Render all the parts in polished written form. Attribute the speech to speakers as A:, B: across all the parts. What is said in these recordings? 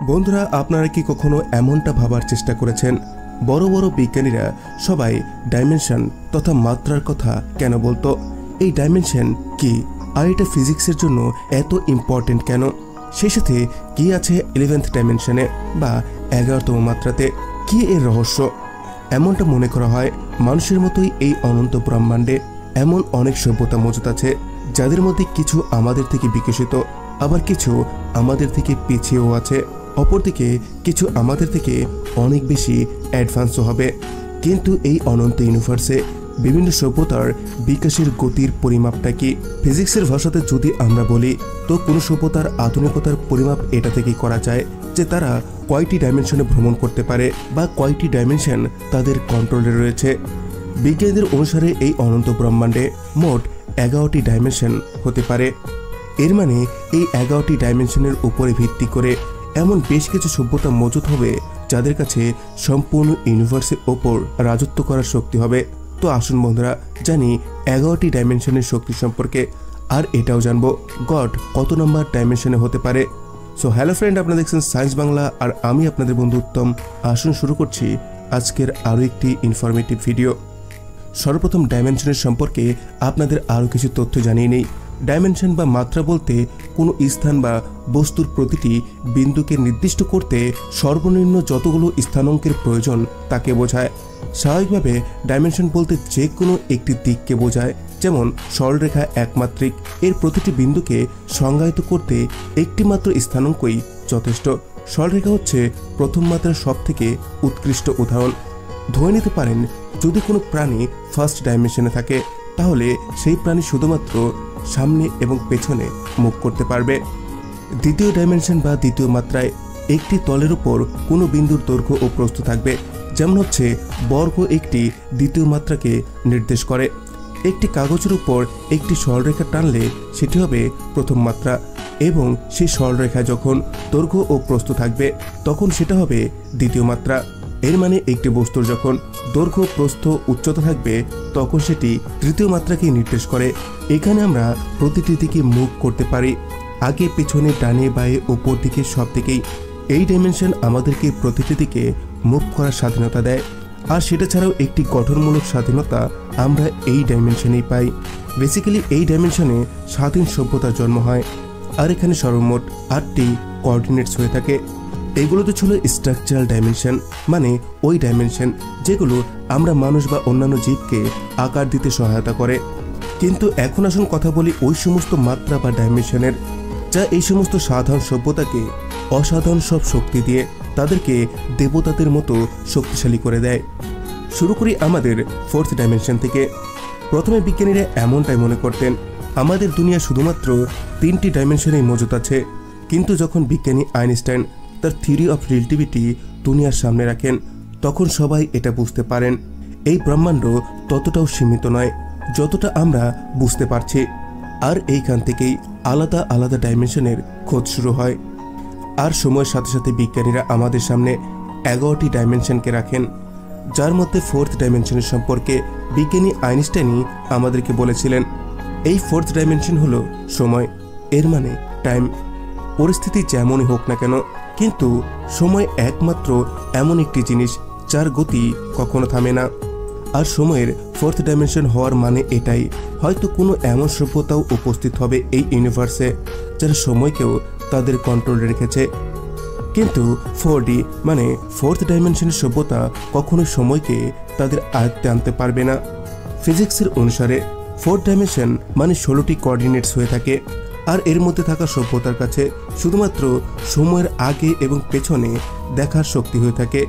A: বন্ধুরা, আপনারা কি কখনো এমনটা ভাবার চেষ্টা করেছেন বড় বড় বিজ্ঞানীরা সবাই ডাইমেনশন তথা মাত্রার কথা কেন বলতো? এই ডাইমেনশন কি, আর এটা ফিজিক্সের জন্য এত ইম্পর্টেন্ট কেন? সেই সাথে কি আছে 11th ডাইমেনশনে বা 11তম মাত্রাতে? কি এর রহস্য? এমনটা মনে করা হয় মানুষের মতোই এই অনন্ত ব্রহ্মাণ্ডে এমন অনেক সভ্যতা মজুদ আছে, যাদের মধ্যে কিছু আমাদের থেকে বিকশিত, আবার কিছু আমাদের থেকে পিছিয়েও আছে। অপরদিকে কিছু আমাদের থেকে অনেক বেশি অ্যাডভান্সও হবে। কিন্তু এই অনন্ত ইউনিভার্সে বিভিন্ন সভ্যতার বিকাশের গতির পরিমাপটা কি? ফিজিক্সের ভাষাতে যদি আমরা বলি, তো কোনো সভ্যতার আধুনিকতার পরিমাপ এটা থেকেই করা যায় যে তারা কয়টি ডাইমেনশনে ভ্রমণ করতে পারে বা কয়টি ডাইমেনশন তাদের কন্ট্রোলে রয়েছে। বিজ্ঞানীদের অনুসারে এই অনন্ত ব্রহ্মাণ্ডে মোট 11টি ডাইমেনশন হতে পারে। এর মানে এই 11টি ডাইমেনশনের উপরে ভিত্তি করে এমন বেশ কিছু সভ্যতা মজুদ হবে যাদের কাছে সম্পূর্ণ ইউনিভার্সের ওপর রাজত্ব করার শক্তি হবে। তো আসুন বন্ধুরা, জানি 11টি ডাইমেনশনের শক্তি সম্পর্কে, আর এটাও জানবো গড কত নম্বর ডাইমেনশনে হতে পারে। সো হ্যালো ফ্রেন্ড, আপনারা দেখছেন সায়েন্স বাংলা, আর আমি আপনাদের বন্ধু উত্তম। আসুন শুরু করছি আজকের আরও একটি ইনফরমেটিভ ভিডিও। সর্বপ্রথম ডাইমেনশনের সম্পর্কে আপনাদের আরও কিছু তথ্য জানিয়ে নেই। ডাইমেনশন বা মাত্রা বলতে কোনো স্থান বা বস্তুর প্রতিটি বিন্দুকে নির্দিষ্ট করতে সর্বনিম্ন যতগুলো স্থানাঙ্কের প্রয়োজন তাকে বোঝায়। স্বাভাবিকভাবে ডাইমেনশন বলতে যে কোনো একটি দিককে বোঝায়, যেমন সরলরেখা একমাত্রিক, এর প্রতিটি বিন্দুকে সংজ্ঞায়িত করতে একটি মাত্র স্থানাঙ্কই যথেষ্ট। সরলরেখা হচ্ছে প্রথম মাত্রার সবথেকে উৎকৃষ্ট উদাহরণ। ধরে নিতে পারেন, যদি কোনো প্রাণী ফার্স্ট ডাইমেনশনে থাকে, তাহলে সেই প্রাণী শুধুমাত্র সামনে এবং পেছনে মুভ করতে পারবে। দ্বিতীয় ডাইমেনশন বা দ্বিতীয় মাত্রায় একটি তলের উপর কোনো বিন্দুর দৈর্ঘ্য ও প্রস্থ থাকবে, যেমন হচ্ছে বর্গ একটি দ্বিতীয় মাত্রাকে নির্দেশ করে। একটি কাগজের উপর একটি সরলরেখা টানলে সেটি হবে প্রথম মাত্রা, এবং সেই সরলরেখা যখন দৈর্ঘ্য ও প্রস্থ থাকবে তখন সেটা হবে দ্বিতীয় মাত্রা। এর মানে একটি বস্তুর যখন দৈর্ঘ্য, প্রস্থ, উচ্চতা থাকবে তখন সেটি তৃতীয় মাত্রাকে নির্দেশ করে। এখানে আমরা প্রতিটি দিকে মুভ করতে পারি, আগে পেছনে, ডানে বাঁয়ে, উপর দিকে, সব দিকেই। এই ডাইমেনশন আমাদেরকে প্রতিটি দিকে মুভ করার স্বাধীনতা দেয়, আর সেটা ছাড়াও একটি গঠনমূলক স্বাধীনতা আমরা এই ডাইমেনশনেই পাই। বেসিক্যালি এই ডাইমেনশনে স্বাধীন সভ্যতার জন্ম হয়, আর এখানে সর্বমোট 8টি কোঅর্ডিনেটস হয়ে থাকে। এগুলো তো ছিল স্ট্রাকচারাল ডাইমেনশন, মানে ওই ডাইমেনশন যেগুলো আমরা মানুষ বা অন্যান্য জীবকে আকার দিতে সহায়তা করে। কিন্তু এখন আসুন কথা বলি ওই সমস্ত মাত্রা বা ডাইমেনশনের, যা এই সমস্ত সাধারণ সভ্যতাকে অসাধারণ সব শক্তি দিয়ে তাদেরকে দেবতাদের মতো শক্তিশালী করে দেয়। শুরু করি আমাদের 4th ডাইমেনশন থেকে। প্রথমে বিজ্ঞানীরা এমনটাই মনে করতেন, আমাদের দুনিয়া শুধুমাত্র 3টি ডাইমেনশনেই মজুদ আছে। কিন্তু যখন বিজ্ঞানী আইনস্টাইন তার থিওরি অফ রিলেটিভিটি দুনিয়ার সামনে রাখেন, তখন সবাই এটা বুঝতে পারেন এই ব্রহ্মাণ্ড ততটাও সীমিত নয় যতটা আমরা বুঝতে পারছি। আর এইখান থেকেই আলাদা আলাদা ডাইমেনশনের খোঁজ শুরু হয়। আর সময়ের সাথে সাথে বিজ্ঞানীরা আমাদের সামনে 11টি ডাইমেনশনকে রাখেন, যার মধ্যে 4th ডাইমেনশনের সম্পর্কে বিজ্ঞানী আইনস্টাইনই আমাদেরকে বলেছিলেন। এই 4th ডাইমেনশন হলো সময়, এর মানে টাইম। পরিস্থিতি যেমনই হোক না কেন, কিন্তু সময় একমাত্র এমন একটি জিনিস যার গতি কখনো থামে না। আর সময়ের 4th ডাইমেনশন হওয়ার মানে এটাই, হয়তো কোনো এমন সভ্যতাও উপস্থিত হবে এই ইউনিভার্সে যারা সময়কেও তাদের কন্ট্রোলে রেখেছে। কিন্তু 4D মানে 4th ডাইমেনশনের সভ্যতা কখনো সময়কে তাদের আয়ত্তে আনতে পারবে না। ফিজিক্সের অনুসারে 4th ডাইমেনশন মানে 16টি কোঅর্ডিনেটস হয়ে থাকে, আর এর মধ্যে থাকা সভ্যতার কাছে শুধুমাত্র সময়ের আগে এবং পেছনে দেখার শক্তি হয়ে থাকে,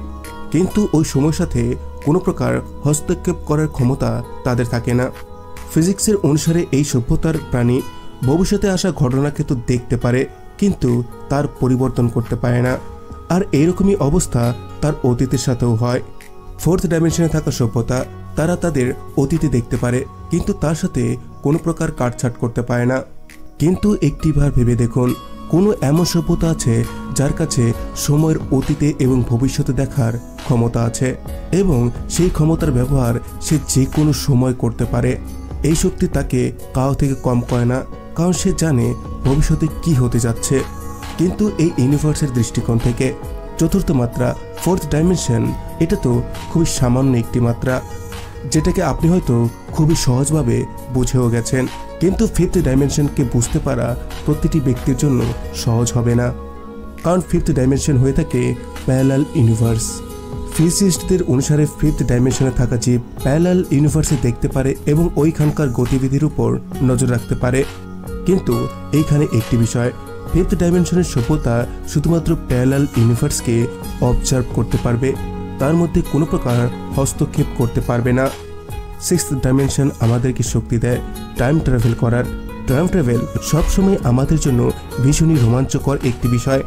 A: কিন্তু ওই সময়ের সাথে কোনো প্রকার হস্তক্ষেপ করার ক্ষমতা তাদের থাকে না। ফিজিক্সের অনুসারে এই সভ্যতার প্রাণী ভবিষ্যতে আসা ঘটনাকে তো দেখতে পারে, কিন্তু তার পরিবর্তন করতে পারে না। আর এইরকমই অবস্থা তার অতীতের সাথেও হয়। 4th ডাইমেনশনে থাকা সভ্যতা তারা তাদের অতীতে দেখতে পারে, কিন্তু তার সাথে কোনো প্রকার কাটছাট করতে পারে না। কিন্তু একটিবার ভেবে দেখুন, কোনো এমন সভ্যতা আছে যার কাছে সময়ের অতীতে এবং ভবিষ্যতে দেখার ক্ষমতা আছে, এবং সেই ক্ষমতার ব্যবহার সে যে কোনো সময় করতে পারে। এই শক্তি তাকে কারো থেকে কম করে না, কারণ সে জানে ভবিষ্যতে কি হতে যাচ্ছে। কিন্তু এই ইউনিভার্সের দৃষ্টিকোণ থেকে চতুর্থ মাত্রা ফোর্থ ডাইমেনশন এটা তো খুবই সামান্য একটি মাত্রা, যেটাকে আপনি হয়তো খুবই সহজভাবে বুঝেও গেছেন। কিন্তু ফিফথ ডাইমেনশনকে বুঝতে পারা প্রতিটি ব্যক্তির জন্য সহজ হবে না, কারণ ফিফথ ডাইমেনশন হয়ে থাকে প্যারালাল ইউনিভার্স। ফিজিসিস্টদের অনুসারে ফিফথ ডাইমেনশনে থাকা জীব প্যারালাল ইউনিভার্সে দেখতে পারে এবং ওইখানকার গতিবিধির উপর নজর রাখতে পারে। কিন্তু এইখানে একটি বিষয়, ফিফথ ডাইমেনশনের সভ্যতা শুধুমাত্র প্যারালাল ইউনিভার্সকে অবজার্ভ করতে পারবে, তার মধ্যে কোনো প্রকার হস্তক্ষেপ করতে পারবে না। সিক্সথ ডাইমেনশন আমাদেরকে শক্তি দেয় টাইম ট্রাভেল করার। টাইম ট্রাভেল সবসময় আমাদের জন্য ভীষণই রোমাঞ্চকর একটি বিষয়।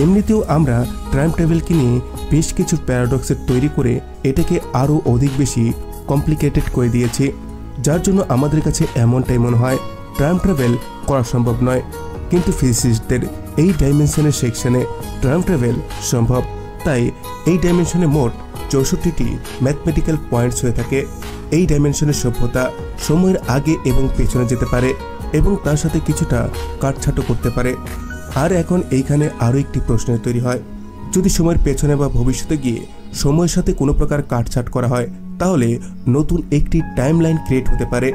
A: এমনিতেও আমরা টাইম ট্রাভেলকে নিয়ে বেশ কিছু প্যারাডক্সের তৈরি করে এটাকে আরও অধিক বেশি কমপ্লিকেটেড করে দিয়েছি, যার জন্য আমাদের কাছে এমনটাই মনে হয় টাইম ট্রাভেল করা সম্ভব নয়। কিন্তু ফিজিসিস্টদের এই ডাইমেনশনের সেকশনে টাইম ট্রাভেল সম্ভব। তাই এই ডাইমেনশনে মোট 64টি ম্যাথমেটিক্যাল পয়েন্টস হয়ে থাকে। এই ডাইমেনশনের সভ্যতা সময়ের আগে এবং পেছনে যেতে পারে এবং তার সাথে কিছুটা কাটছাঁটও করতে পারে। আর এখন এইখানে আরও একটি প্রশ্ন তৈরি হয়, যদি সময়ের পেছনে বা ভবিষ্যতে গিয়ে সময়ের সাথে কোনো প্রকার কাটছাঁট করা হয় তাহলে নতুন একটি টাইম লাইন ক্রিয়েট হতে পারে।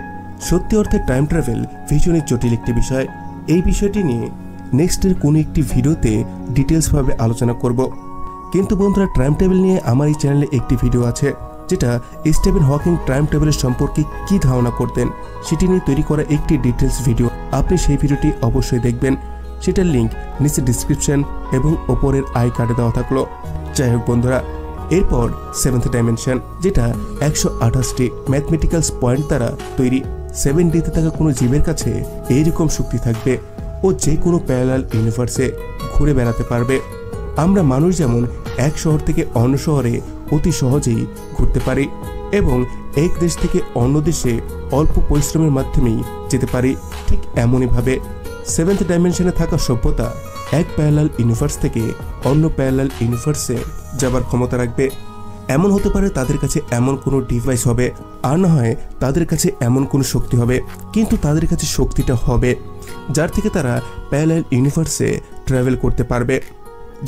A: সত্যি অর্থে টাইম ট্রাভেল ভীষণই জটিল একটি বিষয়। এই বিষয়টি নিয়ে নেক্সটের কোনো একটি ভিডিওতে ডিটেলসভাবে আলোচনা করব। কিন্তু বন্ধুরা, টাইম ট্রাভেল নিয়ে আমার এই চ্যানেলে একটি ভিডিও আছে যেটা স্টিফেন হকিং টাইম ট্রাভেলের সম্পর্কে কী ধারণা করতেন সেটি নিয়ে তৈরি করা একটি ডিটেলস ভিডিও। আপনি সেই ভিডিওটি অবশ্যই দেখবেন, সেটার লিঙ্ক নিচে ডিসক্রিপশন এবং ওপরের আই কার্ডে দেওয়া থাকলো। যাই হোক বন্ধুরা, এরপর সেভেন্থ ডাইমেনশন, যেটা 128টি ম্যাথমেটিক্যালস পয়েন্ট দ্বারা তৈরি। 7Dতে থাকা কোনো জীবের কাছে এইরকম শক্তি থাকবে, ও যে কোনো প্যারালাল ইউনিভার্সে ঘুরে বেড়াতে পারবে। আমরা মানুষ যেমন এক শহর থেকে অন্য শহরে অতি সহজেই ঘুরতে পারি এবং এক দেশ থেকে অন্য দেশে অল্প পরিশ্রমের মাধ্যমেই যেতে পারি, ঠিক এমনইভাবে সেভেন্থ ডাইমেনশনে থাকা সভ্যতা এক প্যারালাল ইউনিভার্স থেকে অন্য প্যারালাল ইউনিভার্সে যাবার ক্ষমতা রাখবে। এমন হতে পারে তাদের কাছে এমন কোনো ডিভাইস হবে, আর না হয় তাদের কাছে এমন কোনো শক্তি হবে, কিন্তু তাদের কাছে শক্তিটা হবে যার থেকে তারা প্যারালাল ইউনিভার্সে ট্রাভেল করতে পারবে।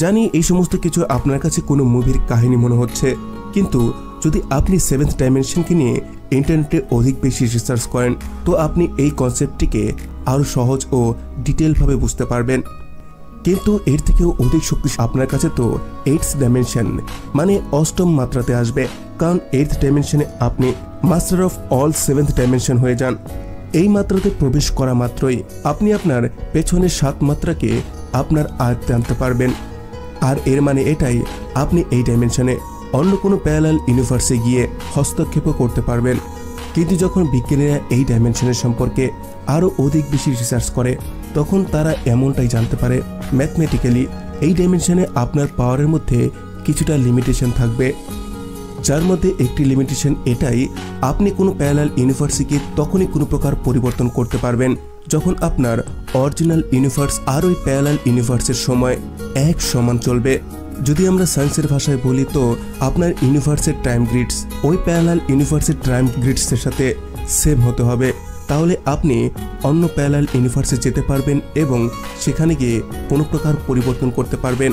A: জানি এই সমস্ত কিছু আপনার কাছে কোনো মুভির কাহিনী মনে হচ্ছে, কিন্তু যদি আপনি সেভেন্থ ডাইমেনশনকে নিয়ে ইন্টারনেটে অধিক বেশি রিসার্চ করেন তো আপনি এই কনসেপ্টটিকে আরও সহজ ও ডিটেলভাবে বুঝতে পারবেন। কিন্তু এর থেকেও অধিক শক্তি আপনার কাছে তো এইটথ ডাইমেনশন মানে অষ্টম মাত্রাতে আসবে, কারণ এইটথ ডাইমেনশনে আপনি master of all seventh dimension হয়ে যান। এই মাত্রাতে প্রবেশ করা মাত্রই আপনি আপনার পেছনের 7 মাত্রাকে আপনার আয়ত্তে আনতে পারবেন। আর এর মানে এটাই, আপনি এই ডাইমেনশনে অন্য কোনো প্যারালাল ইউনিভার্সে গিয়ে হস্তক্ষেপও করতে পারবেন। কিন্তু যখন বিজ্ঞানীরা এই ডাইমেনশনের সম্পর্কে আরও অধিক বেশি রিসার্চ করে তখন তারা এমনটাই জানতে পারে, ম্যাথমেটিক্যালি এই ডাইমেনশনে আপনার পাওয়ারের মধ্যে কিছুটা লিমিটেশন থাকবে, যার মধ্যে একটি লিমিটেশন এটাই, আপনি কোনো প্যারালাল ইউনিভার্সে গিয়ে তখনই কোনো প্রকার পরিবর্তন করতে পারবেন যখন আপনার অরিজিনাল ইউনিভার্স আর ওই প্যারালাল ইউনিভার্সের সময় এক সমান চলবে। যদি আমরা সায়েন্সের ভাষায় বলি তো আপনার ইউনিভার্সের টাইম গ্রিডস ওই প্যারালাল ইউনিভার্সের টাইম গ্রিডসের সাথে সেম হতে হবে, তাহলে আপনি অন্য প্যারালাল ইউনিভার্সে যেতে পারবেন এবং সেখানে গিয়ে কোনো প্রকার পরিবর্তন করতে পারবেন।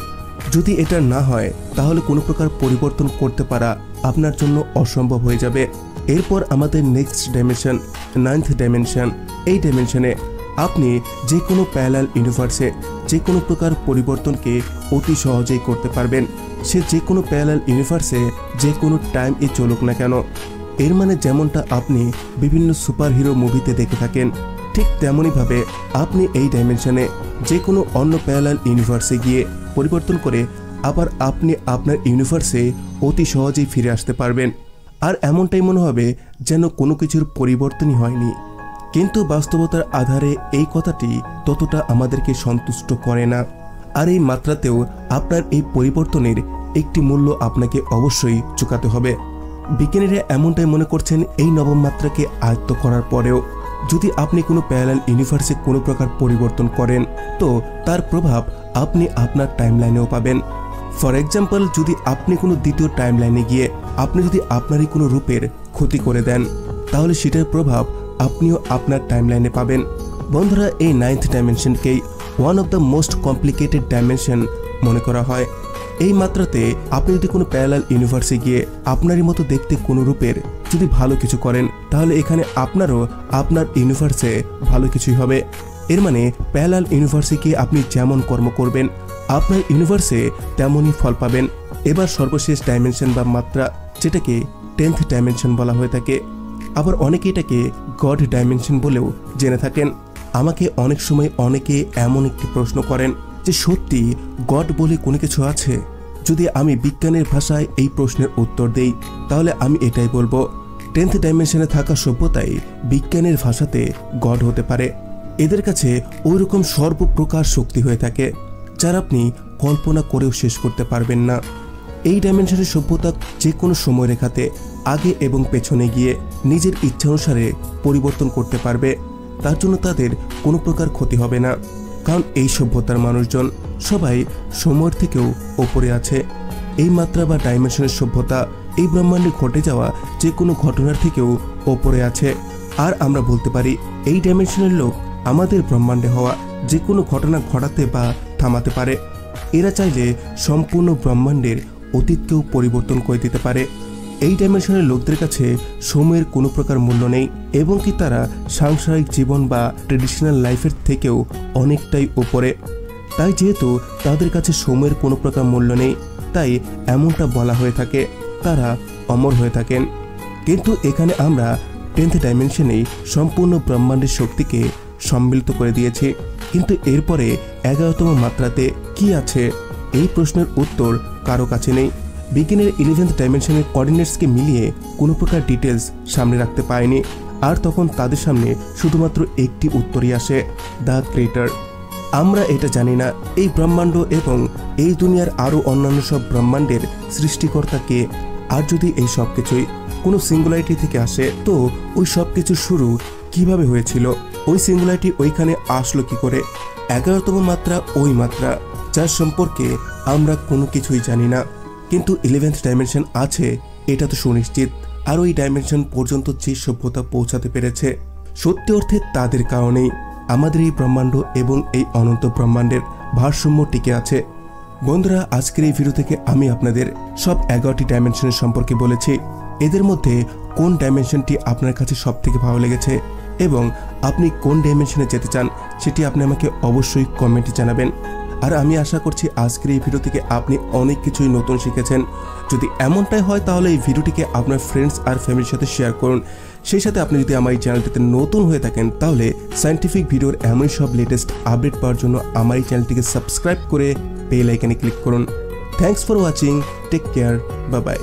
A: যদি এটা না হয় তাহলে কোনো প্রকার পরিবর্তন করতে পারা আপনার জন্য অসম্ভব হয়ে যাবে। এরপর আমাদের নেক্সট ডাইমেনশন, 9th ডাইমেনশন। এই ডাইমেনশনে আপনি যে কোনো প্যারালাল ইউনিভার্সে যে কোনো প্রকার পরিবর্তনকে অতি সহজেই করতে পারবেন, সে যে কোনো প্যারালাল ইউনিভার্সে যে কোনো টাইমে চলুক না কেন। এর মানে যেমনটা আপনি বিভিন্ন সুপার হিরো মুভিতে দেখে থাকেন, ঠিক তেমনইভাবে আপনি এই ডাইমেনশনে যে কোনো অন্য প্যারালাল ইউনিভার্সে গিয়ে পরিবর্তন করে আবার আপনি আপনার ইউনিভার্সে অতি সহজেই ফিরে আসতে পারবেন। আর এমনটাই মনে হবে যেন কোনো কিছুর পরিবর্তনই হয়নি। কিন্তু বাস্তবতার আধারে এই কথাটি ততটা আমাদেরকে সন্তুষ্ট করে না। আর এই মাত্রাতেও আপনার এই পরিবর্তনের একটি মূল্য আপনাকে অবশ্যই চুকাতে হবে। বিজ্ঞানীরা এমনটাই মনে করছেন, এই নবম মাত্রাকে আয়ত্ত করার পরেও যদি আপনি কোনো প্যারালাল ইউনিভার্সে কোনো প্রকার পরিবর্তন করেন তো তার প্রভাব আপনি আপনার টাইমলাইনেও পাবেন। ফর এক্সাম্পল, যদি আপনি কোনো দ্বিতীয় টাইমলাইনে গিয়ে আপনি যদি আপনারই কোনো রূপের ক্ষতি করে দেন তাহলে সেটার প্রভাব আপনিও আপনার টাইমলাইনে পাবেন। বন্ধুরা, এই 9th ডাইমেনশনকেই one of the most complicated dimension মনে করা হয়। এই মাত্রাতে আপনি যদি কোনো প্যারালাল ইউনিভার্সে গিয়ে আপনারই মতো দেখতে কোনো রূপের যদি ভালো কিছু করেন, তাহলে এখানে আপনারও আপনার ইউনিভার্সে ভালো কিছুই হবে। এর মানে প্যারালাল ইউনিভার্সে গিয়ে আপনি যেমন কর্ম করবেন আপনার ইউনিভার্সে তেমনই ফল পাবেন। এবার সর্বশেষ ডাইমেনশন বা মাত্রা, যেটাকে 10th ডাইমেনশন বলা হয়ে থাকে। আবার অনেকে এটাকে গড ডাইমেনশন বলেও জেনে থাকেন। আমাকে অনেক সময় অনেকে এমন একটি প্রশ্ন করেন যে সত্যি গড বলে কোনো কিছু আছে? যদি আমি বিজ্ঞানের ভাষায় এই প্রশ্নের উত্তর দেই, তাহলে আমি এটাই বলবো, 10th ডাইমেনশনে থাকা সভ্যতাই বিজ্ঞানের ভাষাতে গড হতে পারে। এদের কাছে ওই রকম সর্বপ্রকার শক্তি হয়ে থাকে যার আপনি কল্পনা করেও শেষ করতে পারবেন না। এই ডাইমেনশনের সভ্যতা যে কোনো সময়রেখাতে আগে এবং পেছনে গিয়ে নিজের ইচ্ছা অনুসারে পরিবর্তন করতে পারবে। তার জন্য তাদের কোনো প্রকার ক্ষতি হবে না, কারণ এই সভ্যতার মানুষজন সবাই সময়ের থেকেও ওপরে আছে। এই মাত্রা বা ডাইমেনশনের সভ্যতা এই ব্রহ্মাণ্ডে ঘটে যাওয়া যে কোনো ঘটনার থেকেও ওপরে আছে। আর আমরা বলতে পারি এই ডাইমেনশনের লোক আমাদের ব্রহ্মাণ্ডে হওয়া যে কোনো ঘটনা ঘটাতে বা থামাতে পারে। এরা চাইলে সম্পূর্ণ ব্রহ্মাণ্ডের অতীতকেও পরিবর্তন করে দিতে পারে। এই ডাইমেনশনের লোকদের কাছে সময়ের কোনো প্রকার মূল্য নেই, এবং কি তারা সাংসারিক জীবন বা ট্রেডিশনাল লাইফের থেকেও অনেকটাই উপরে। তাই যেহেতু তাদের কাছে সময়ের কোনো প্রকার মূল্য নেই, তাই এমনটা বলা হয়ে থাকে তারা অমর হয়ে থাকেন। কিন্তু এখানে আমরা 10th ডাইমেনশনেই সম্পূর্ণ ব্রহ্মাণ্ডের শক্তিকে সম্মিলিত করে দিয়েছি। কিন্তু এরপরে 11তম মাত্রাতে কি আছে, এই প্রশ্নের উত্তর কারো কাছে নেই। বিজ্ঞানের 11th ডাইমেনশনের কোঅর্ডিনেটসকে মিলিয়ে কোনো প্রকার ডিটেলস সামনে রাখতে পারেনি। আর তখন তাদের সামনে শুধুমাত্র একটি উত্তরই আসে, দ্য ক্রিয়েটর। আমরা এটা জানি না এই ব্রহ্মাণ্ড এবং এই দুনিয়ার আরও অন্যান্য সব ব্রহ্মাণ্ডের সৃষ্টিকর্তা কে। আর যদি এই সব কিছুই কোনো সিঙ্গুলারিটি থেকে আসে, তো ওই সব কিছুর শুরু কিভাবে হয়েছিল? ওই সিঙ্গুলারিটি ওইখানে আসলো কি করে? 11তম মাত্রা ওই মাত্রা যার সম্পর্কে আমরা কোনো কিছুই জানি না, কিন্তু 11th ডাইমেনশন আছে এটা তো সুনিশ্চিত। আর ওই ডাইমেনশন পর্যন্ত যে সভ্যতা পৌঁছাতে পেরেছে, সত্যি অর্থে তাদের কারণেই আমাদের এই ব্রহ্মাণ্ড এবং এই অনন্ত ব্রহ্মাণ্ডের ভারসাম্য টিকে আছে। বন্ধুরা, আজকের এই ভিডিও থেকে আমি আপনাদের সব 11টি ডাইমেনশনের সম্পর্কে বলেছি। এদের মধ্যে কোন ডাইমেনশনটি আপনার কাছে সব থেকে ভালো লেগেছে এবং আপনি কোন ডাইমেনশনে যেতে চান সেটি আপনি আমাকে অবশ্যই কমেন্টে জানাবেন। আর আমি আশা করছি আজকের এই ভিডিও থেকে আপনি অনেক কিছুই নতুন শিখেছেন। যদি এমনটাই হয় তাহলে এই ভিডিওটিকে আপনার ফ্রেন্ডস আর ফ্যামিলির সাথে শেয়ার করুন। সেই সাথে আপনি যদি আমার এই চ্যানেলটিতে নতুন হয়ে থাকেন, তাহলে সায়েন্টিফিক ভিডিওর এমনই সব লেটেস্ট আপডেট পাওয়ার জন্য আমার এই চ্যানেলটিকে সাবস্ক্রাইব করে বেল আইকনে ক্লিক করুন। Thanks for watching, take care, bye by.